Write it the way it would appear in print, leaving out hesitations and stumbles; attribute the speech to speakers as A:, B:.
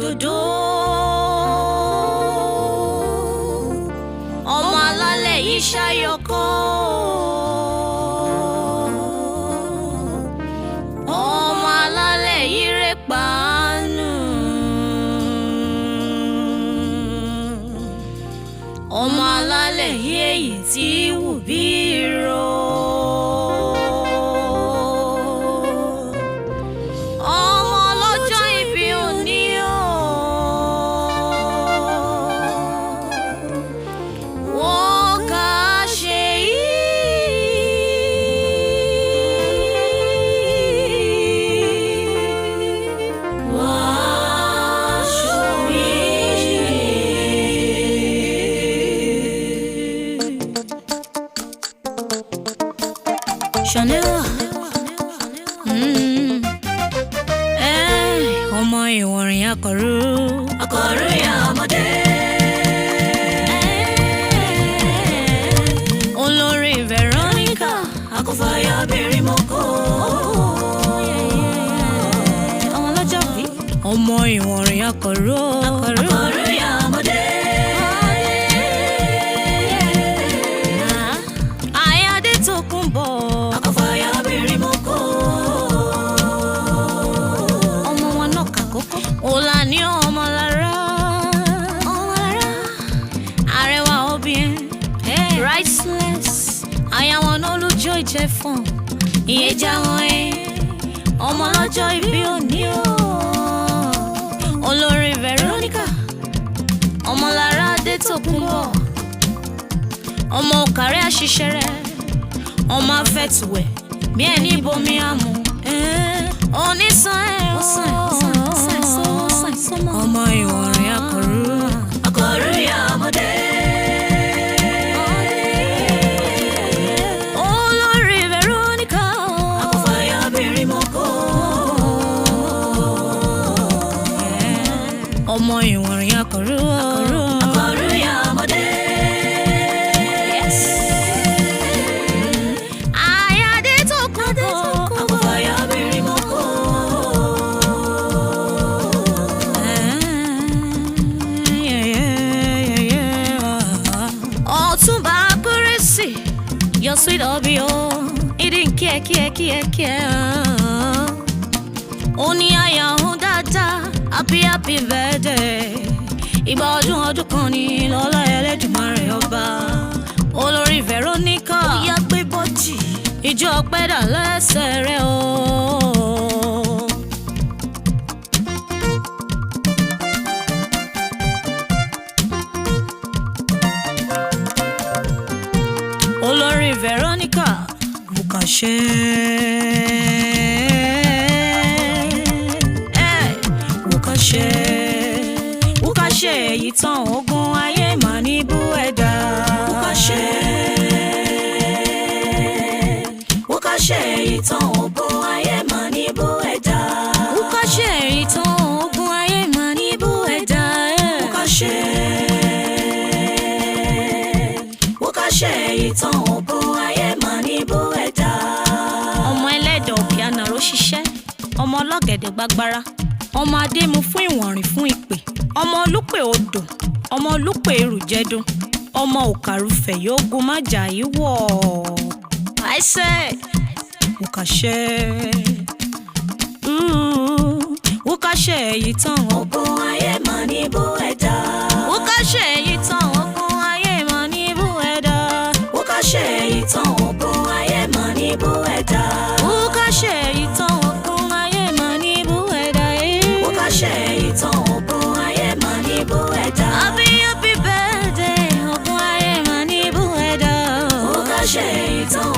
A: òdòdó. Ọmọ alálẹ̀ yìí ṣàyọkọ́. Ọmọ alálẹ̀ yìí rẹ̀ pàánù. Ọmọ alálẹ̀ yìí èyí tí wù bí ro. Ọmọ ìwọ̀nrin akọ̀rú ya ọmọdé. Olori Veronica akọ̀fàyà bèrè mọ́kọ́. Ọmọ lọ́jọ́ bí. Ọmọ ìwọ̀nrin akọ̀rú ya ọmọdé. Adetokunbo akọ̀fàyà bèrè mọ́kọ́. Olani Omolara, Arẹwà obìnrin, priceless. Àyàwó Òìjefòn, ìyẹjà wọn ọmọ lọ́jọ́ ìbí òní o. Olori Veronica, Omolara Adetokunbo, ọmọ òkàrẹ́ àṣìṣe rẹ̀, ọmọ afẹ́tùwẹ̀ bí ẹni bomi àmú. Onísàn ọmọ ìwọ̀nrin akọ̀rú ya ọmọdé. Olori Veronica akọ̀fàyà bèrè mọ́kọ́. Ọmọ ìwọ̀nrin akọ̀rú ya ọmọdé. Adetokunbo akọ̀fàyà bèrè mọ́kọ́. Your sweet Obio, it didn't care. Oni aya hun dada, happy birthday. Ìgbà ọdún kan ni lọ́lá Ẹlẹ́dùmarè ọba. Olori Veronica, ó yá gbé bọ́jì. Ìjọ ọpẹ́ dà lẹ́sẹ̀ rẹ̀ o. Olori Veronica Bukashe ìtàn ogun ayé mà ní bú ẹ̀dá. Bukashe ìtàn ogun ayé mà ní bú ẹ̀dá. Bukashe ìtàn ogun ayé mà ní bú ẹ̀dá. Bukashe ìtàn ogun ayé mà ní bú ẹ̀dá. Ọmọ ẹlẹ́dẹ̀ òpìànà ló ṣiṣẹ́, ọmọ ọlọ́gẹ̀dẹ̀ gbàgbára, ọmọ adému fún ìwọ̀nrin fún ìpè, ọmọ olúpè odò, ọmọ olúpè èrùjẹdùn, ọmọ òkàrúfẹ̀ yóò gun májà yìí wọ̀. I said, Bukashe, Bukashe ìtàn ogun ayé mà ní bú ẹ̀dá. Bukashe ìtàn ogun ayé mà ní bú ẹ̀dá. Bukashe ìtàn ogun ayé mà ní bú ẹ̀dá. Bukashe ìtàn ogun ayé mà ní bú ẹ̀dá. Bukashe ìtàn ogun ayé mà ní bú ẹ̀dá. Happy birthday ogun ayé mà ní bú ẹ̀dá. Bukashe ìtàn